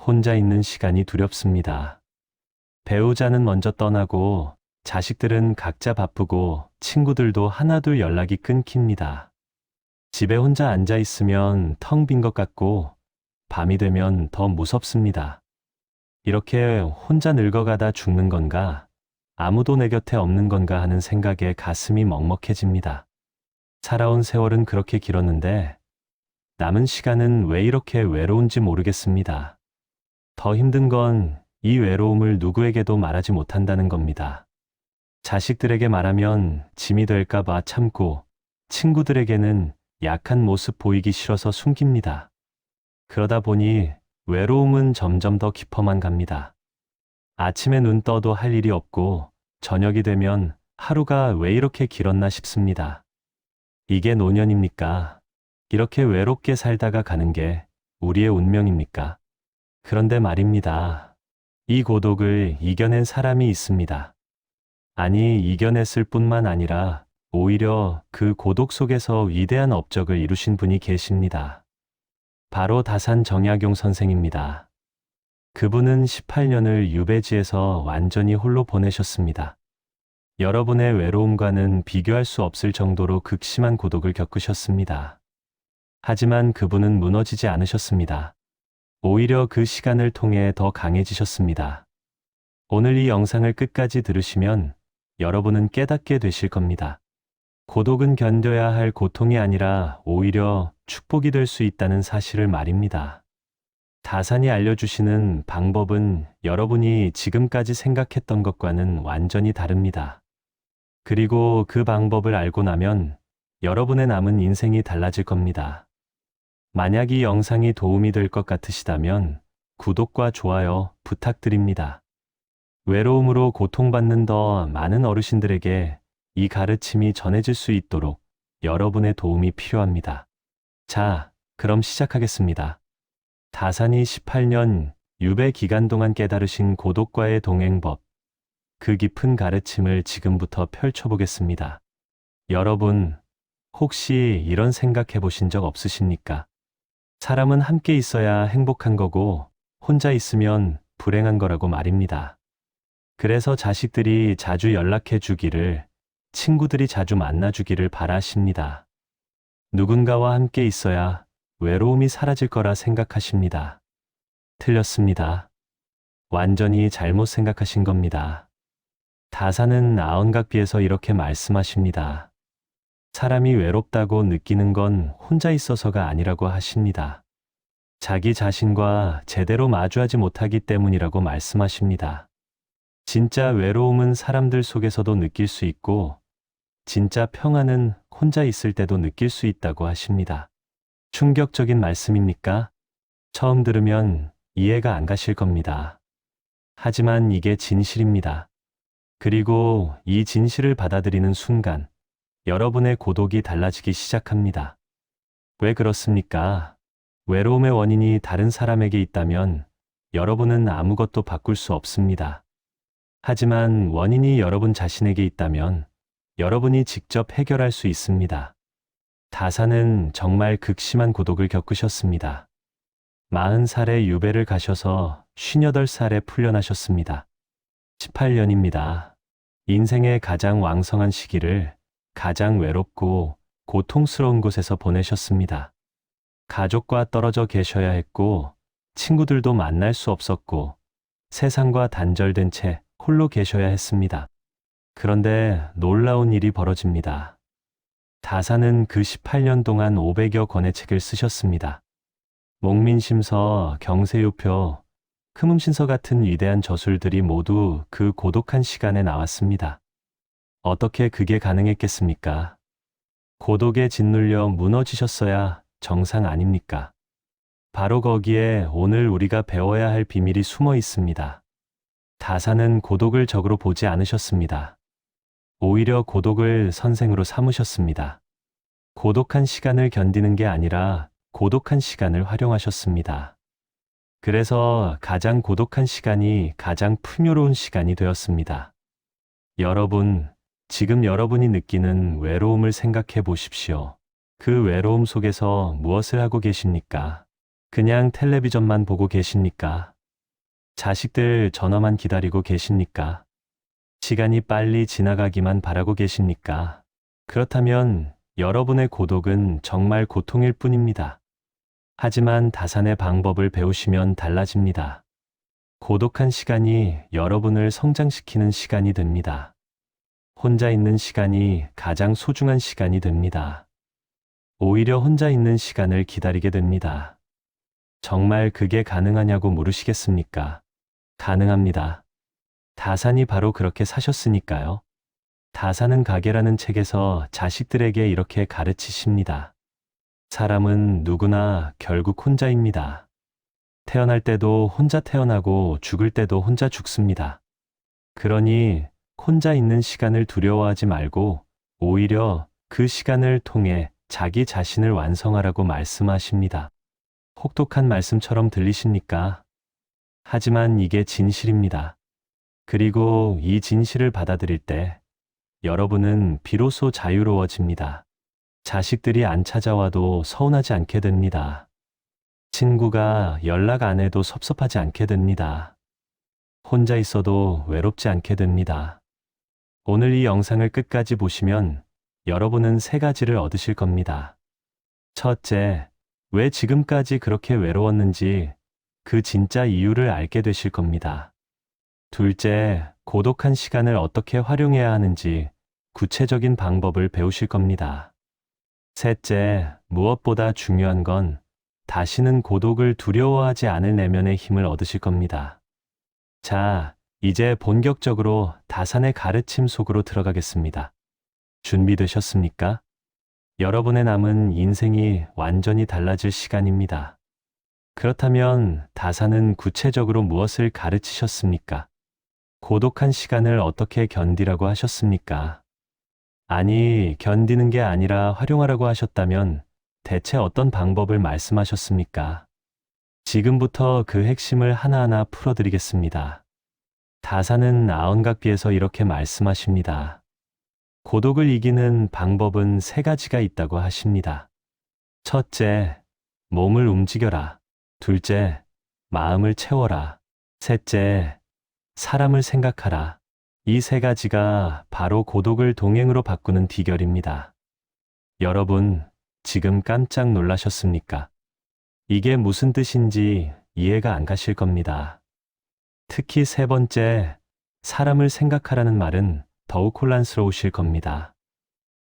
혼자 있는 시간이 두렵습니다. 배우자는 먼저 떠나고 자식들은 각자 바쁘고 친구들도 하나둘 연락이 끊깁니다. 집에 혼자 앉아 있으면 텅 빈 것 같고 밤이 되면 더 무섭습니다. 이렇게 혼자 늙어가다 죽는 건가? 아무도 내 곁에 없는 건가 하는 생각에 가슴이 먹먹해집니다. 살아온 세월은 그렇게 길었는데 남은 시간은 왜 이렇게 외로운지 모르겠습니다. 더 힘든 건 이 외로움을 누구에게도 말하지 못한다는 겁니다. 자식들에게 말하면 짐이 될까봐 참고 친구들에게는 약한 모습 보이기 싫어서 숨깁니다. 그러다 보니 외로움은 점점 더 깊어만 갑니다. 아침에 눈 떠도 할 일이 없고 저녁이 되면 하루가 왜 이렇게 길었나 싶습니다. 이게 노년입니까? 이렇게 외롭게 살다가 가는 게 우리의 운명입니까? 그런데 말입니다. 이 고독을 이겨낸 사람이 있습니다. 아니, 이겨냈을 뿐만 아니라 오히려 그 고독 속에서 위대한 업적을 이루신 분이 계십니다. 바로 다산 정약용 선생입니다. 그분은 18년을 유배지에서 완전히 홀로 보내셨습니다. 여러분의 외로움과는 비교할 수 없을 정도로 극심한 고독을 겪으셨습니다. 하지만 그분은 무너지지 않으셨습니다. 오히려 그 시간을 통해 더 강해지셨습니다. 오늘 이 영상을 끝까지 들으시면 여러분은 깨닫게 되실 겁니다. 고독은 견뎌야 할 고통이 아니라 오히려 축복이 될 수 있다는 사실을 말입니다. 다산이 알려주시는 방법은 여러분이 지금까지 생각했던 것과는 완전히 다릅니다. 그리고 그 방법을 알고 나면 여러분의 남은 인생이 달라질 겁니다. 만약 이 영상이 도움이 될 것 같으시다면 구독과 좋아요 부탁드립니다. 외로움으로 고통받는 더 많은 어르신들에게 이 가르침이 전해질 수 있도록 여러분의 도움이 필요합니다. 자, 그럼 시작하겠습니다. 다산이 18년 유배 기간 동안 깨달으신 고독과의 동행법, 그 깊은 가르침을 지금부터 펼쳐보겠습니다. 여러분, 혹시 이런 생각해 보신 적 없으십니까? 사람은 함께 있어야 행복한 거고 혼자 있으면 불행한 거라고 말입니다. 그래서 자식들이 자주 연락해 주기를, 친구들이 자주 만나 주기를 바라십니다. 누군가와 함께 있어야 외로움이 사라질 거라 생각하십니다. 틀렸습니다. 완전히 잘못 생각하신 겁니다. 다산은 아언각비에서 이렇게 말씀하십니다. 사람이 외롭다고 느끼는 건 혼자 있어서가 아니라고 하십니다. 자기 자신과 제대로 마주하지 못하기 때문이라고 말씀하십니다. 진짜 외로움은 사람들 속에서도 느낄 수 있고, 진짜 평안은 혼자 있을 때도 느낄 수 있다고 하십니다. 충격적인 말씀입니까? 처음 들으면 이해가 안 가실 겁니다. 하지만 이게 진실입니다. 그리고 이 진실을 받아들이는 순간, 여러분의 고독이 달라지기 시작합니다. 왜 그렇습니까? 외로움의 원인이 다른 사람에게 있다면 여러분은 아무것도 바꿀 수 없습니다. 하지만 원인이 여러분 자신에게 있다면 여러분이 직접 해결할 수 있습니다. 다산은 정말 극심한 고독을 겪으셨습니다. 40살에 유배를 가셔서 58살에 풀려나셨습니다. 18년입니다. 인생의 가장 왕성한 시기를 가장 외롭고 고통스러운 곳에서 보내셨습니다. 가족과 떨어져 계셔야 했고, 친구들도 만날 수 없었고, 세상과 단절된 채 홀로 계셔야 했습니다. 그런데 놀라운 일이 벌어집니다. 다산은 그 18년 동안 500여 권의 책을 쓰셨습니다. 목민심서, 경세요표, 금음신서 같은 위대한 저술들이 모두 그 고독한 시간에 나왔습니다. 어떻게 그게 가능했겠습니까? 고독에 짓눌려 무너지셨어야 정상 아닙니까? 바로 거기에 오늘 우리가 배워야 할 비밀이 숨어 있습니다. 다산은 고독을 적으로 보지 않으셨습니다. 오히려 고독을 선생으로 삼으셨습니다. 고독한 시간을 견디는 게 아니라 고독한 시간을 활용하셨습니다. 그래서 가장 고독한 시간이 가장 풍요로운 시간이 되었습니다. 여러분, 지금 여러분이 느끼는 외로움을 생각해 보십시오. 그 외로움 속에서 무엇을 하고 계십니까? 그냥 텔레비전만 보고 계십니까? 자식들 전화만 기다리고 계십니까? 시간이 빨리 지나가기만 바라고 계십니까? 그렇다면 여러분의 고독은 정말 고통일 뿐입니다. 하지만 다산의 방법을 배우시면 달라집니다. 고독한 시간이 여러분을 성장시키는 시간이 됩니다. 혼자 있는 시간이 가장 소중한 시간이 됩니다. 오히려 혼자 있는 시간을 기다리게 됩니다. 정말 그게 가능하냐고 물으시겠습니까? 가능합니다. 다산이 바로 그렇게 사셨으니까요. 다사는 가게라는 책에서 자식들에게 이렇게 가르치십니다. 사람은 누구나 결국 혼자입니다. 태어날 때도 혼자 태어나고 죽을 때도 혼자 죽습니다. 그러니 혼자 있는 시간을 두려워하지 말고 오히려 그 시간을 통해 자기 자신을 완성하라고 말씀하십니다. 혹독한 말씀처럼 들리십니까? 하지만 이게 진실입니다. 그리고 이 진실을 받아들일 때 여러분은 비로소 자유로워집니다. 자식들이 안 찾아와도 서운하지 않게 됩니다. 친구가 연락 안 해도 섭섭하지 않게 됩니다. 혼자 있어도 외롭지 않게 됩니다. 오늘 이 영상을 끝까지 보시면 여러분은 세 가지를 얻으실 겁니다. 첫째, 왜 지금까지 그렇게 외로웠는지 그 진짜 이유를 알게 되실 겁니다. 둘째, 고독한 시간을 어떻게 활용해야 하는지 구체적인 방법을 배우실 겁니다. 셋째, 무엇보다 중요한 건 다시는 고독을 두려워하지 않을 내면의 힘을 얻으실 겁니다. 자, 이제 본격적으로 다산의 가르침 속으로 들어가겠습니다. 준비되셨습니까? 여러분의 남은 인생이 완전히 달라질 시간입니다. 그렇다면 다산은 구체적으로 무엇을 가르치셨습니까? 고독한 시간을 어떻게 견디라고 하셨습니까? 아니, 견디는 게 아니라 활용하라고 하셨다면 대체 어떤 방법을 말씀하셨습니까? 지금부터 그 핵심을 하나하나 풀어드리겠습니다. 다사는 아언각비에서 이렇게 말씀하십니다. 고독을 이기는 방법은 세 가지가 있다고 하십니다. 첫째, 몸을 움직여라. 둘째, 마음을 채워라. 셋째, 사람을 생각하라. 이 세 가지가 바로 고독을 동행으로 바꾸는 비결입니다. 여러분, 지금 깜짝 놀라셨습니까? 이게 무슨 뜻인지 이해가 안 가실 겁니다. 특히 세 번째, 사람을 생각하라는 말은 더욱 혼란스러우실 겁니다.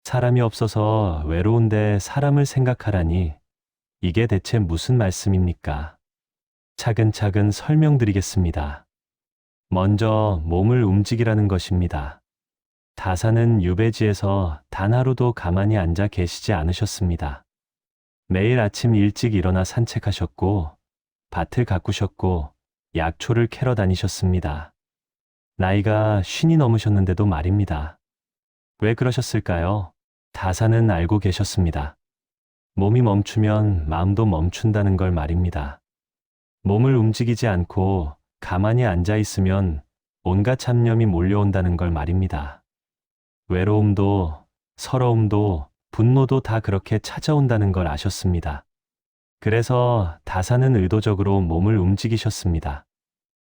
사람이 없어서 외로운데 사람을 생각하라니 이게 대체 무슨 말씀입니까? 차근차근 설명드리겠습니다. 먼저 몸을 움직이라는 것입니다. 다사는 유배지에서 단 하루도 가만히 앉아 계시지 않으셨습니다. 매일 아침 일찍 일어나 산책하셨고, 밭을 가꾸셨고, 약초를 캐러 다니셨습니다. 나이가 50이 넘으셨는데도 말입니다. 왜 그러셨을까요? 다사는 알고 계셨습니다. 몸이 멈추면 마음도 멈춘다는 걸 말입니다. 몸을 움직이지 않고 가만히 앉아 있으면 온갖 잡념이 몰려온다는 걸 말입니다. 외로움도, 서러움도, 분노도 다 그렇게 찾아온다는 걸 아셨습니다. 그래서 다사는 의도적으로 몸을 움직이셨습니다.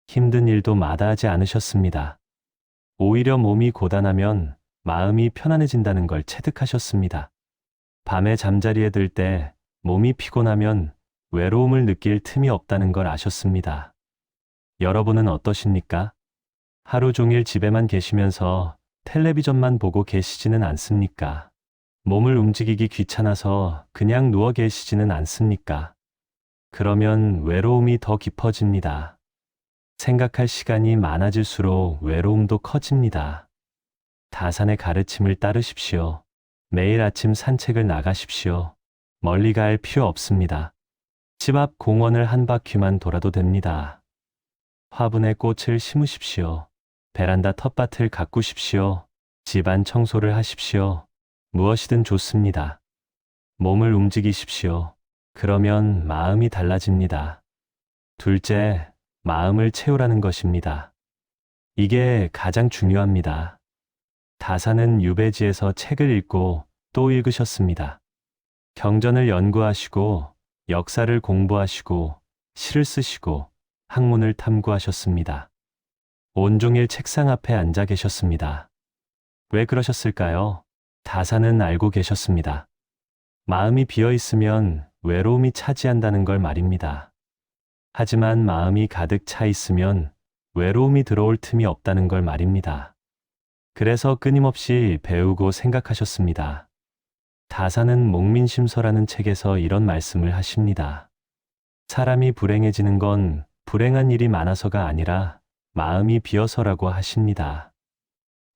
힘든 일도 마다하지 않으셨습니다. 오히려 몸이 고단하면 마음이 편안해진다는 걸 체득하셨습니다. 밤에 잠자리에 들 때 몸이 피곤하면 외로움을 느낄 틈이 없다는 걸 아셨습니다. 여러분은 어떠십니까? 하루 종일 집에만 계시면서 텔레비전만 보고 계시지는 않습니까? 몸을 움직이기 귀찮아서 그냥 누워 계시지는 않습니까? 그러면 외로움이 더 깊어집니다. 생각할 시간이 많아질수록 외로움도 커집니다. 다산의 가르침을 따르십시오. 매일 아침 산책을 나가십시오. 멀리 갈 필요 없습니다. 집 앞 공원을 한 바퀴만 돌아도 됩니다. 화분에 꽃을 심으십시오. 베란다 텃밭을 가꾸십시오. 집안 청소를 하십시오. 무엇이든 좋습니다. 몸을 움직이십시오. 그러면 마음이 달라집니다. 둘째, 마음을 채우라는 것입니다. 이게 가장 중요합니다. 다사는 유배지에서 책을 읽고 또 읽으셨습니다. 경전을 연구하시고 역사를 공부하시고 시를 쓰시고 학문을 탐구하셨습니다. 온종일 책상 앞에 앉아 계셨습니다. 왜 그러셨을까요? 다사는 알고 계셨습니다. 마음이 비어 있으면 외로움이 차지한다는 걸 말입니다. 하지만 마음이 가득 차 있으면 외로움이 들어올 틈이 없다는 걸 말입니다. 그래서 끊임없이 배우고 생각하셨습니다. 다사는 목민심서라는 책에서 이런 말씀을 하십니다. 사람이 불행해지는 건 불행한 일이 많아서가 아니라 마음이 비어서라고 하십니다.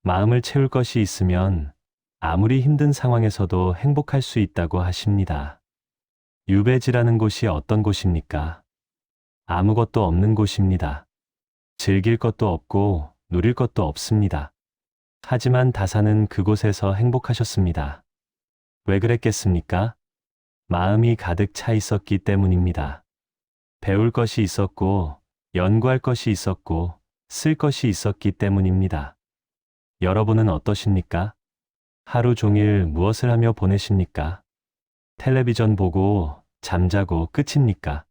마음을 채울 것이 있으면 아무리 힘든 상황에서도 행복할 수 있다고 하십니다. 유배지라는 곳이 어떤 곳입니까? 아무것도 없는 곳입니다. 즐길 것도 없고 누릴 것도 없습니다. 하지만 다사는 그곳에서 행복하셨습니다. 왜 그랬겠습니까? 마음이 가득 차 있었기 때문입니다. 배울 것이 있었고, 연구할 것이 있었고, 쓸 것이 있었기 때문입니다. 여러분은 어떠십니까? 하루 종일 무엇을 하며 보내십니까? 텔레비전 보고 잠자고 끝입니까?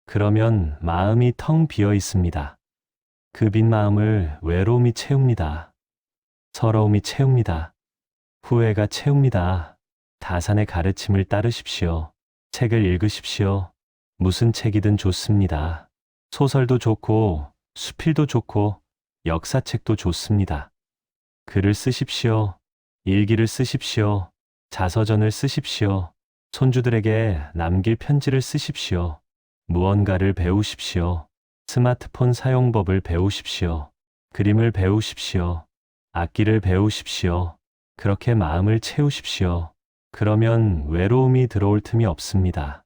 그러면 마음이 텅 비어 있습니다. 그 빈 마음을 외로움이 채웁니다. 서러움이 채웁니다. 후회가 채웁니다. 다산의 가르침을 따르십시오. 책을 읽으십시오. 무슨 책이든 좋습니다. 소설도 좋고, 수필도 좋고, 역사책도 좋습니다. 글을 쓰십시오. 일기를 쓰십시오. 자서전을 쓰십시오. 손주들에게 남길 편지를 쓰십시오. 무언가를 배우십시오. 스마트폰 사용법을 배우십시오. 그림을 배우십시오. 악기를 배우십시오. 그렇게 마음을 채우십시오. 그러면 외로움이 들어올 틈이 없습니다.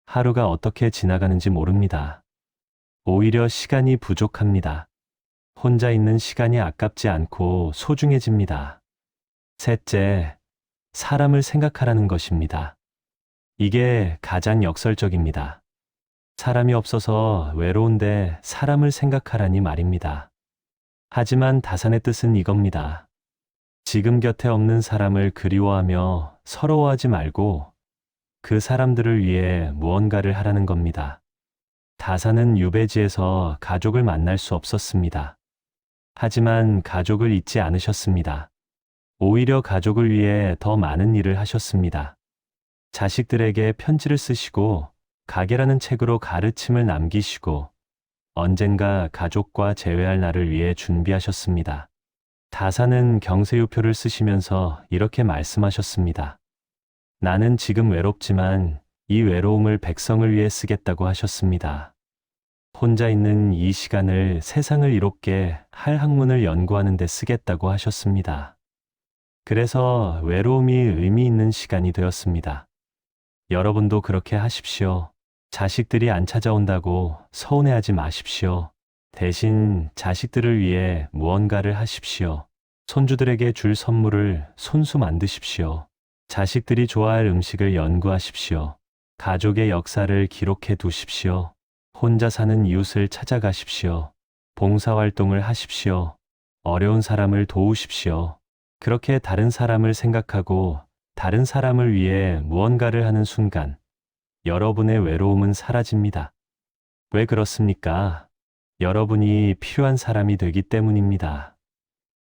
하루가 어떻게 지나가는지 모릅니다. 오히려 시간이 부족합니다. 혼자 있는 시간이 아깝지 않고 소중해집니다. 셋째, 사람을 생각하라는 것입니다. 이게 가장 역설적입니다. 사람이 없어서 외로운데 사람을 생각하라니 말입니다. 하지만 다산의 뜻은 이겁니다. 지금 곁에 없는 사람을 그리워하며 서러워하지 말고 그 사람들을 위해 무언가를 하라는 겁니다. 다산은 유배지에서 가족을 만날 수 없었습니다. 하지만 가족을 잊지 않으셨습니다. 오히려 가족을 위해 더 많은 일을 하셨습니다. 자식들에게 편지를 쓰시고 가계라는 책으로 가르침을 남기시고 언젠가 가족과 재회할 날을 위해 준비하셨습니다. 다사는 경세유표를 쓰시면서 이렇게 말씀하셨습니다. 나는 지금 외롭지만 이 외로움을 백성을 위해 쓰겠다고 하셨습니다. 혼자 있는 이 시간을 세상을 이롭게 할 학문을 연구하는 데 쓰겠다고 하셨습니다. 그래서 외로움이 의미 있는 시간이 되었습니다. 여러분도 그렇게 하십시오. 자식들이 안 찾아온다고 서운해하지 마십시오. 대신 자식들을 위해 무언가를 하십시오. 손주들에게 줄 선물을 손수 만드십시오. 자식들이 좋아할 음식을 연구하십시오. 가족의 역사를 기록해 두십시오. 혼자 사는 이웃을 찾아가십시오. 봉사활동을 하십시오. 어려운 사람을 도우십시오. 그렇게 다른 사람을 생각하고 다른 사람을 위해 무언가를 하는 순간 여러분의 외로움은 사라집니다. 왜 그렇습니까? 여러분이 필요한 사람이 되기 때문입니다.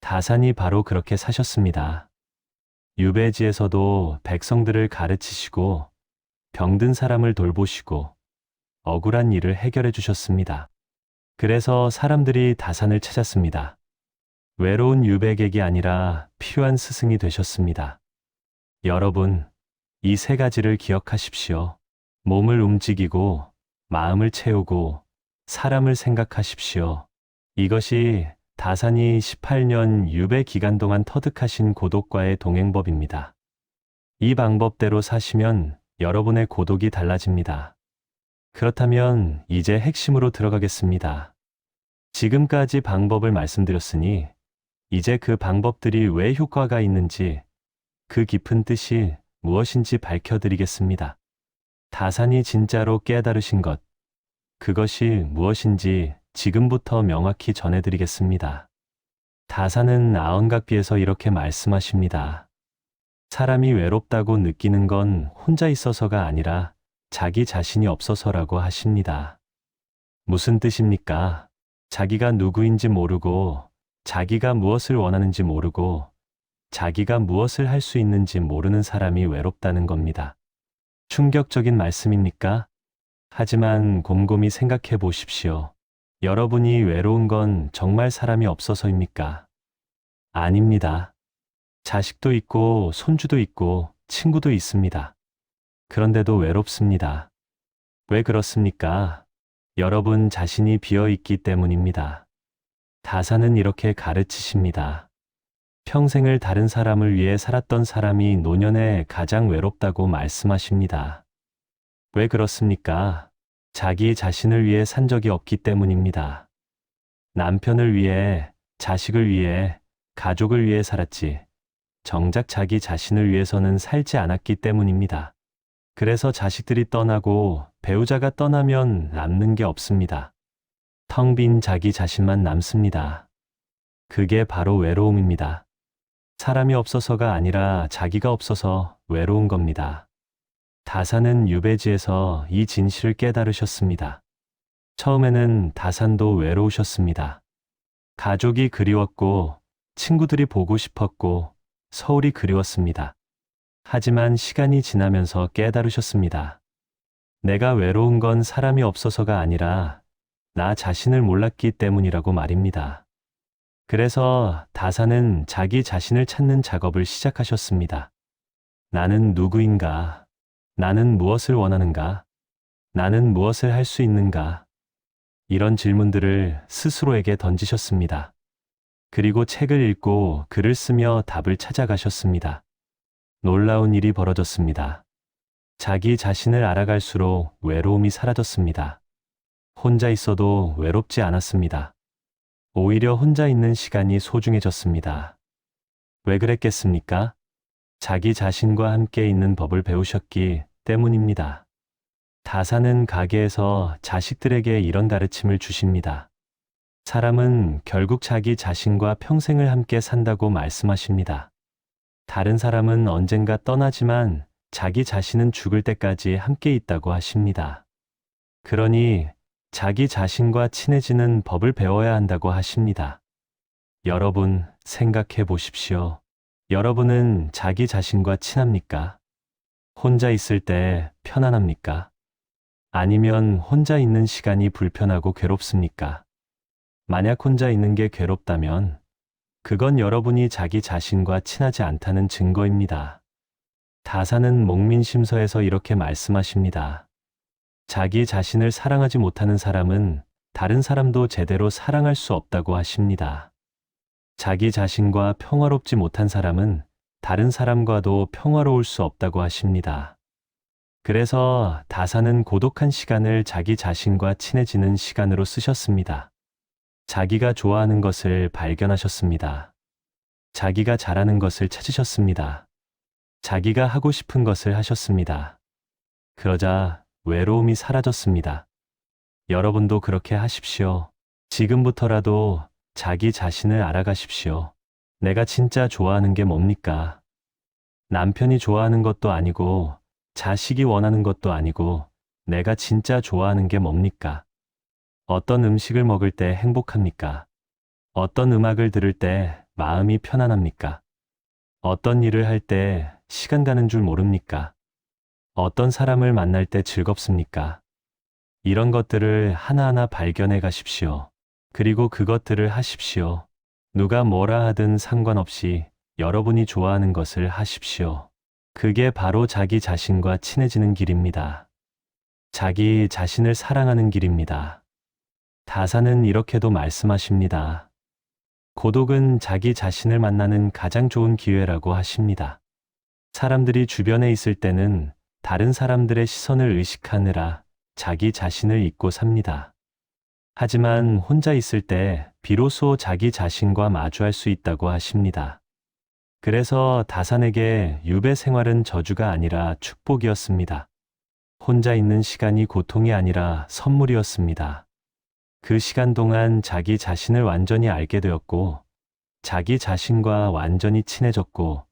다산이 바로 그렇게 사셨습니다. 유배지에서도 백성들을 가르치시고 병든 사람을 돌보시고 억울한 일을 해결해 주셨습니다. 그래서 사람들이 다산을 찾았습니다. 외로운 유배객이 아니라 필요한 스승이 되셨습니다. 여러분, 이 세 가지를 기억하십시오. 몸을 움직이고, 마음을 채우고, 사람을 생각하십시오. 이것이 다산이 18년 유배 기간 동안 터득하신 고독과의 동행법입니다. 이 방법대로 사시면 여러분의 고독이 달라집니다. 그렇다면 이제 핵심으로 들어가겠습니다. 지금까지 방법을 말씀드렸으니 이제 그 방법들이 왜 효과가 있는지 그 깊은 뜻이 무엇인지 밝혀드리겠습니다. 다산이 진짜로 깨달으신 것, 그것이 무엇인지 지금부터 명확히 전해드리겠습니다. 다산은 아언각비에서 이렇게 말씀하십니다. 사람이 외롭다고 느끼는 건 혼자 있어서가 아니라 자기 자신이 없어서라고 하십니다. 무슨 뜻입니까? 자기가 누구인지 모르고, 자기가 무엇을 원하는지 모르고, 자기가 무엇을 할 수 있는지 모르는 사람이 외롭다는 겁니다. 충격적인 말씀입니까? 하지만 곰곰이 생각해 보십시오. 여러분이 외로운 건 정말 사람이 없어서입니까? 아닙니다. 자식도 있고, 손주도 있고, 친구도 있습니다. 그런데도 외롭습니다. 왜 그렇습니까? 여러분 자신이 비어 있기 때문입니다. 다사는 이렇게 가르치십니다. 평생을 다른 사람을 위해 살았던 사람이 노년에 가장 외롭다고 말씀하십니다. 왜 그렇습니까? 자기 자신을 위해 산 적이 없기 때문입니다. 남편을 위해, 자식을 위해, 가족을 위해 살았지. 정작 자기 자신을 위해서는 살지 않았기 때문입니다. 그래서 자식들이 떠나고 배우자가 떠나면 남는 게 없습니다. 텅 빈 자기 자신만 남습니다. 그게 바로 외로움입니다. 사람이 없어서가 아니라 자기가 없어서 외로운 겁니다. 다산은 유배지에서 이 진실을 깨달으셨습니다. 처음에는 다산도 외로우셨습니다. 가족이 그리웠고, 친구들이 보고 싶었고, 서울이 그리웠습니다. 하지만 시간이 지나면서 깨달으셨습니다. 내가 외로운 건 사람이 없어서가 아니라 나 자신을 몰랐기 때문이라고 말입니다. 그래서 다사는 자기 자신을 찾는 작업을 시작하셨습니다. 나는 누구인가? 나는 무엇을 원하는가? 나는 무엇을 할 수 있는가? 이런 질문들을 스스로에게 던지셨습니다. 그리고 책을 읽고 글을 쓰며 답을 찾아가셨습니다. 놀라운 일이 벌어졌습니다. 자기 자신을 알아갈수록 외로움이 사라졌습니다. 혼자 있어도 외롭지 않았습니다. 오히려 혼자 있는 시간이 소중해졌습니다. 왜 그랬겠습니까? 자기 자신과 함께 있는 법을 배우셨기 때문입니다. 다사는 가게에서 자식들에게 이런 가르침을 주십니다. 사람은 결국 자기 자신과 평생을 함께 산다고 말씀하십니다. 다른 사람은 언젠가 떠나지만 자기 자신은 죽을 때까지 함께 있다고 하십니다. 그러니 자기 자신과 친해지는 법을 배워야 한다고 하십니다. 여러분, 생각해 보십시오. 여러분은 자기 자신과 친합니까? 혼자 있을 때 편안합니까? 아니면 혼자 있는 시간이 불편하고 괴롭습니까? 만약 혼자 있는 게 괴롭다면 그건 여러분이 자기 자신과 친하지 않다는 증거입니다. 다사는 목민심서에서 이렇게 말씀하십니다. 자기 자신을 사랑하지 못하는 사람은 다른 사람도 제대로 사랑할 수 없다고 하십니다. 자기 자신과 평화롭지 못한 사람은 다른 사람과도 평화로울 수 없다고 하십니다. 그래서 다사는 고독한 시간을 자기 자신과 친해지는 시간으로 쓰셨습니다. 자기가 좋아하는 것을 발견하셨습니다. 자기가 잘하는 것을 찾으셨습니다. 자기가 하고 싶은 것을 하셨습니다. 그러자 외로움이 사라졌습니다. 여러분도 그렇게 하십시오. 지금부터라도 자기 자신을 알아가십시오. 내가 진짜 좋아하는 게 뭡니까? 남편이 좋아하는 것도 아니고, 자식이 원하는 것도 아니고, 내가 진짜 좋아하는 게 뭡니까? 어떤 음식을 먹을 때 행복합니까? 어떤 음악을 들을 때 마음이 편안합니까? 어떤 일을 할 때 시간 가는 줄 모릅니까? 어떤 사람을 만날 때 즐겁습니까? 이런 것들을 하나하나 발견해 가십시오. 그리고 그것들을 하십시오. 누가 뭐라 하든 상관없이 여러분이 좋아하는 것을 하십시오. 그게 바로 자기 자신과 친해지는 길입니다. 자기 자신을 사랑하는 길입니다. 다사는 이렇게도 말씀하십니다. 고독은 자기 자신을 만나는 가장 좋은 기회라고 하십니다. 사람들이 주변에 있을 때는 다른 사람들의 시선을 의식하느라 자기 자신을 잊고 삽니다. 하지만 혼자 있을 때 비로소 자기 자신과 마주할 수 있다고 하십니다. 그래서 다산에게 유배 생활은 저주가 아니라 축복이었습니다. 혼자 있는 시간이 고통이 아니라 선물이었습니다. 그 시간 동안 자기 자신을 완전히 알게 되었고, 자기 자신과 완전히 친해졌고,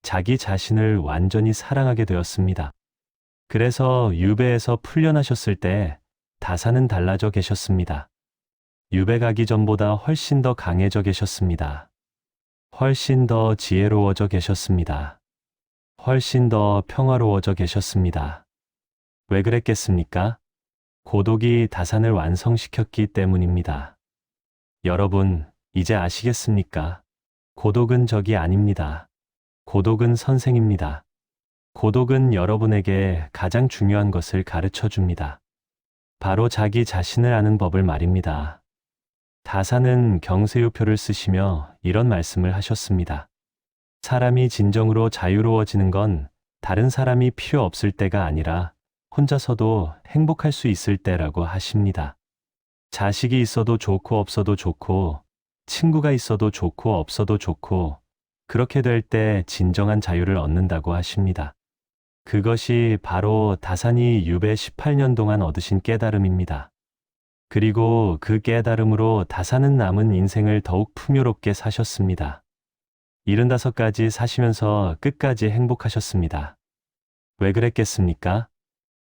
자기 자신을 완전히 사랑하게 되었습니다. 그래서 유배에서 풀려나셨을 때 다사는 달라져 계셨습니다. 유배 가기 전보다 훨씬 더 강해져 계셨습니다. 훨씬 더 지혜로워져 계셨습니다. 훨씬 더 평화로워져 계셨습니다. 왜 그랬겠습니까? 고독이 다산을 완성시켰기 때문입니다. 여러분, 이제 아시겠습니까? 고독은 적이 아닙니다. 고독은 선생입니다. 고독은 여러분에게 가장 중요한 것을 가르쳐 줍니다. 바로 자기 자신을 아는 법을 말입니다. 다사는 경세유표를 쓰시며 이런 말씀을 하셨습니다. 사람이 진정으로 자유로워지는 건 다른 사람이 필요 없을 때가 아니라 혼자서도 행복할 수 있을 때라고 하십니다. 자식이 있어도 좋고 없어도 좋고, 친구가 있어도 좋고 없어도 좋고, 그렇게 될 때 진정한 자유를 얻는다고 하십니다. 그것이 바로 다산이 유배 18년 동안 얻으신 깨달음입니다. 그리고 그 깨달음으로 다산은 남은 인생을 더욱 풍요롭게 사셨습니다. 75까지 사시면서 끝까지 행복하셨습니다. 왜 그랬겠습니까?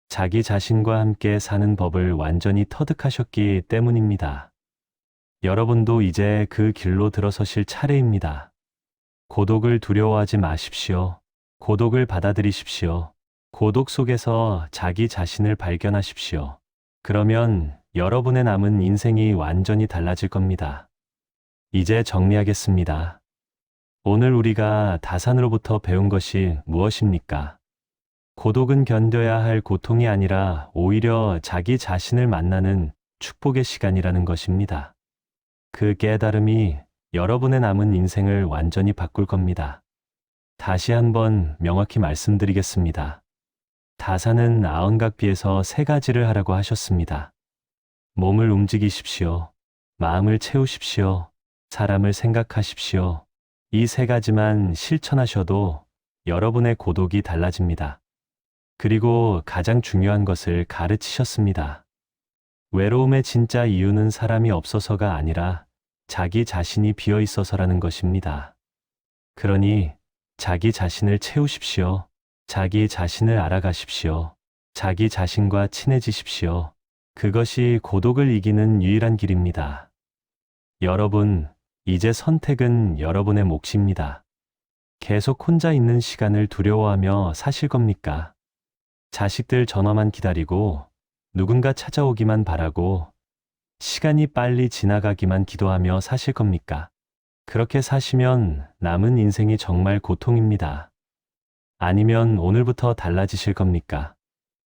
자기 자신과 함께 사는 법을 완전히 터득하셨기 때문입니다. 여러분도 이제 그 길로 들어서실 차례입니다. 고독을 두려워하지 마십시오. 고독을 받아들이십시오. 고독 속에서 자기 자신을 발견하십시오. 그러면 여러분의 남은 인생이 완전히 달라질 겁니다. 이제 정리하겠습니다. 오늘 우리가 다산으로부터 배운 것이 무엇입니까? 고독은 견뎌야 할 고통이 아니라 오히려 자기 자신을 만나는 축복의 시간이라는 것입니다. 그 깨달음이 여러분의 남은 인생을 완전히 바꿀 겁니다. 다시 한번 명확히 말씀드리겠습니다. 다산은 아언각비에서 3가지를 하라고 하셨습니다. 몸을 움직이십시오. 마음을 채우십시오. 사람을 생각하십시오. 이 3가지만 실천하셔도 여러분의 고독이 달라집니다. 그리고 가장 중요한 것을 가르치셨습니다. 외로움의 진짜 이유는 사람이 없어서가 아니라 자기 자신이 비어 있어서라는 것입니다. 그러니 자기 자신을 채우십시오. 자기 자신을 알아가십시오. 자기 자신과 친해지십시오. 그것이 고독을 이기는 유일한 길입니다. 여러분, 이제 선택은 여러분의 몫입니다. 계속 혼자 있는 시간을 두려워하며 사실 겁니까? 자식들 전화만 기다리고 누군가 찾아오기만 바라고 시간이 빨리 지나가기만 기도하며 사실 겁니까? 그렇게 사시면 남은 인생이 정말 고통입니다. 아니면 오늘부터 달라지실 겁니까?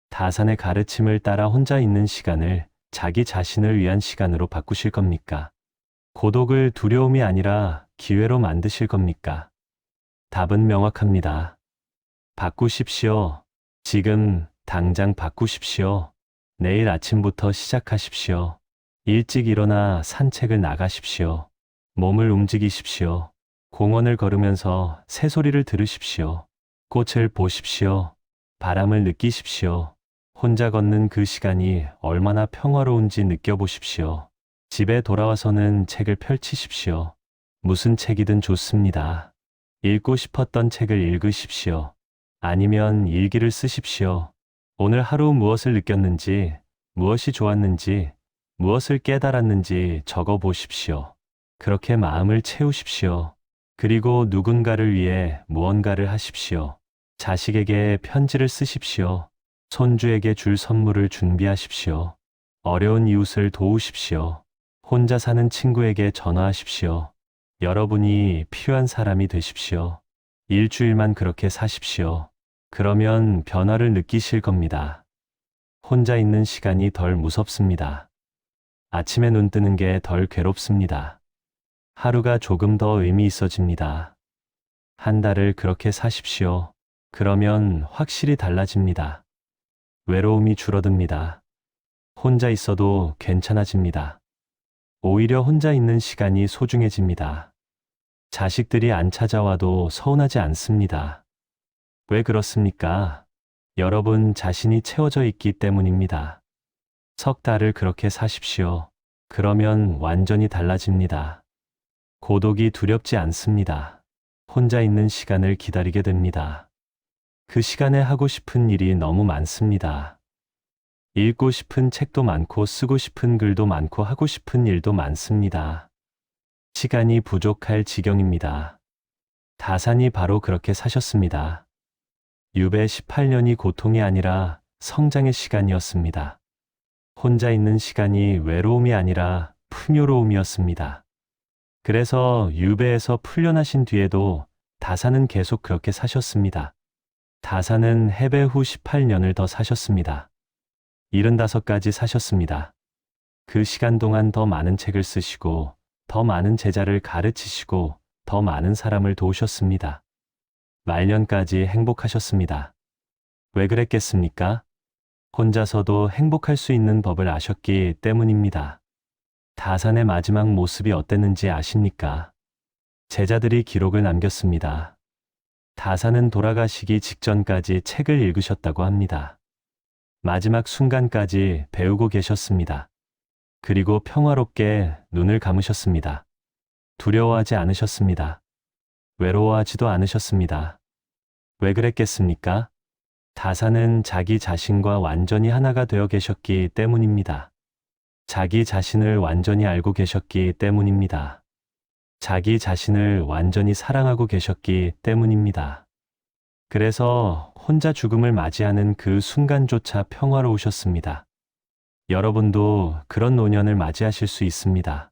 다산의 가르침을 따라 혼자 있는 시간을 자기 자신을 위한 시간으로 바꾸실 겁니까? 고독을 두려움이 아니라 기회로 만드실 겁니까? 답은 명확합니다. 바꾸십시오. 지금 당장 바꾸십시오. 내일 아침부터 시작하십시오. 일찍 일어나 산책을 나가십시오. 몸을 움직이십시오. 공원을 걸으면서 새소리를 들으십시오. 꽃을 보십시오. 바람을 느끼십시오. 혼자 걷는 그 시간이 얼마나 평화로운지 느껴보십시오. 집에 돌아와서는 책을 펼치십시오. 무슨 책이든 좋습니다. 읽고 싶었던 책을 읽으십시오. 아니면 일기를 쓰십시오. 오늘 하루 무엇을 느꼈는지, 무엇이 좋았는지, 무엇을 깨달았는지 적어 보십시오. 그렇게 마음을 채우십시오. 그리고 누군가를 위해 무언가를 하십시오. 자식에게 편지를 쓰십시오. 손주에게 줄 선물을 준비하십시오. 어려운 이웃을 도우십시오. 혼자 사는 친구에게 전화하십시오. 여러분이 필요한 사람이 되십시오. 일주일만 그렇게 사십시오. 그러면 변화를 느끼실 겁니다. 혼자 있는 시간이 덜 무섭습니다. 아침에 눈 뜨는 게 덜 괴롭습니다. 하루가 조금 더 의미 있어집니다. 한 달을 그렇게 사십시오. 그러면 확실히 달라집니다. 외로움이 줄어듭니다. 혼자 있어도 괜찮아집니다. 오히려 혼자 있는 시간이 소중해집니다. 자식들이 안 찾아와도 서운하지 않습니다. 왜 그렇습니까? 여러분 자신이 채워져 있기 때문입니다. 3달을 그렇게 사십시오. 그러면 완전히 달라집니다. 고독이 두렵지 않습니다. 혼자 있는 시간을 기다리게 됩니다. 그 시간에 하고 싶은 일이 너무 많습니다. 읽고 싶은 책도 많고 쓰고 싶은 글도 많고 하고 싶은 일도 많습니다. 시간이 부족할 지경입니다. 다산이 바로 그렇게 사셨습니다. 유배 18년이 고통이 아니라 성장의 시간이었습니다. 혼자 있는 시간이 외로움이 아니라 풍요로움이었습니다. 그래서 유배에서 풀려나신 뒤에도 다산은 계속 그렇게 사셨습니다. 다산은 해배 후 18년을 더 사셨습니다. 75까지 사셨습니다. 그 시간 동안 더 많은 책을 쓰시고 더 많은 제자를 가르치시고 더 많은 사람을 도우셨습니다. 말년까지 행복하셨습니다. 왜 그랬겠습니까? 혼자서도 행복할 수 있는 법을 아셨기 때문입니다. 다산의 마지막 모습이 어땠는지 아십니까? 제자들이 기록을 남겼습니다. 다산은 돌아가시기 직전까지 책을 읽으셨다고 합니다. 마지막 순간까지 배우고 계셨습니다. 그리고 평화롭게 눈을 감으셨습니다. 두려워하지 않으셨습니다. 외로워하지도 않으셨습니다. 왜 그랬겠습니까? 다산은 자기 자신과 완전히 하나가 되어 계셨기 때문입니다. 자기 자신을 완전히 알고 계셨기 때문입니다. 자기 자신을 완전히 사랑하고 계셨기 때문입니다. 그래서 혼자 죽음을 맞이하는 그 순간조차 평화로우셨습니다. 여러분도 그런 노년을 맞이하실 수 있습니다.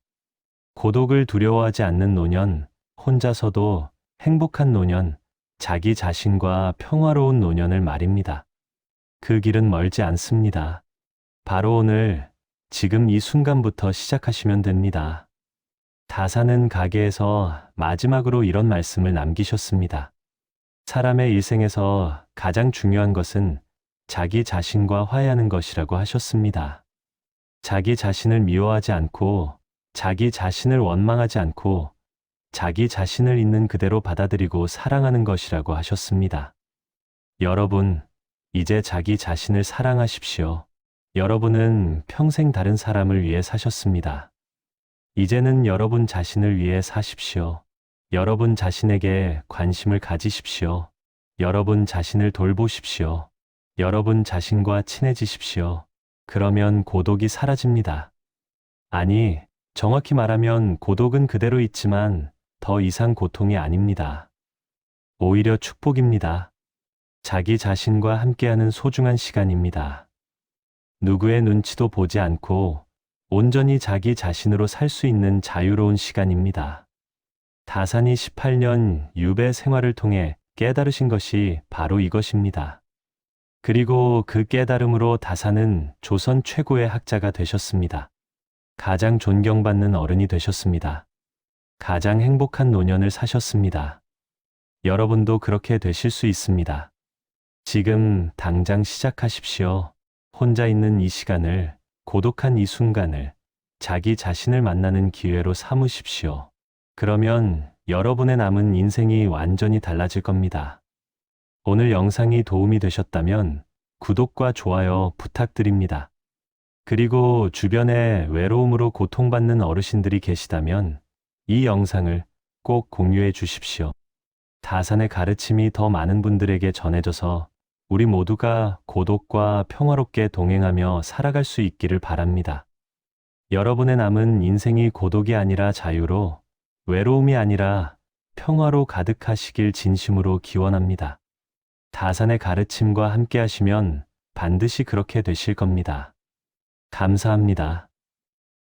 고독을 두려워하지 않는 노년, 혼자서도 행복한 노년, 자기 자신과 평화로운 노년을 말입니다. 그 길은 멀지 않습니다. 바로 오늘, 지금 이 순간부터 시작하시면 됩니다. 다산은 가게에서 마지막으로 이런 말씀을 남기셨습니다. 사람의 일생에서 가장 중요한 것은 자기 자신과 화해하는 것이라고 하셨습니다. 자기 자신을 미워하지 않고, 자기 자신을 원망하지 않고, 자기 자신을 있는 그대로 받아들이고 사랑하는 것이라고 하셨습니다. 여러분, 이제 자기 자신을 사랑하십시오. 여러분은 평생 다른 사람을 위해 사셨습니다. 이제는 여러분 자신을 위해 사십시오. 여러분 자신에게 관심을 가지십시오. 여러분 자신을 돌보십시오. 여러분 자신과 친해지십시오. 그러면 고독이 사라집니다. 아니, 정확히 말하면 고독은 그대로 있지만 더 이상 고통이 아닙니다. 오히려 축복입니다. 자기 자신과 함께하는 소중한 시간입니다. 누구의 눈치도 보지 않고 온전히 자기 자신으로 살 수 있는 자유로운 시간입니다. 다산이 18년 유배 생활을 통해 깨달으신 것이 바로 이것입니다. 그리고 그 깨달음으로 다산은 조선 최고의 학자가 되셨습니다. 가장 존경받는 어른이 되셨습니다. 가장 행복한 노년을 사셨습니다. 여러분도 그렇게 되실 수 있습니다. 지금 당장 시작하십시오. 혼자 있는 이 시간을, 고독한 이 순간을 자기 자신을 만나는 기회로 삼으십시오. 그러면 여러분의 남은 인생이 완전히 달라질 겁니다. 오늘 영상이 도움이 되셨다면 구독과 좋아요 부탁드립니다. 그리고 주변에 외로움으로 고통받는 어르신들이 계시다면 이 영상을 꼭 공유해 주십시오. 다산의 가르침이 더 많은 분들에게 전해져서 우리 모두가 고독과 평화롭게 동행하며 살아갈 수 있기를 바랍니다. 여러분의 남은 인생이 고독이 아니라 자유로, 외로움이 아니라 평화로 가득하시길 진심으로 기원합니다. 다산의 가르침과 함께 하시면 반드시 그렇게 되실 겁니다. 감사합니다.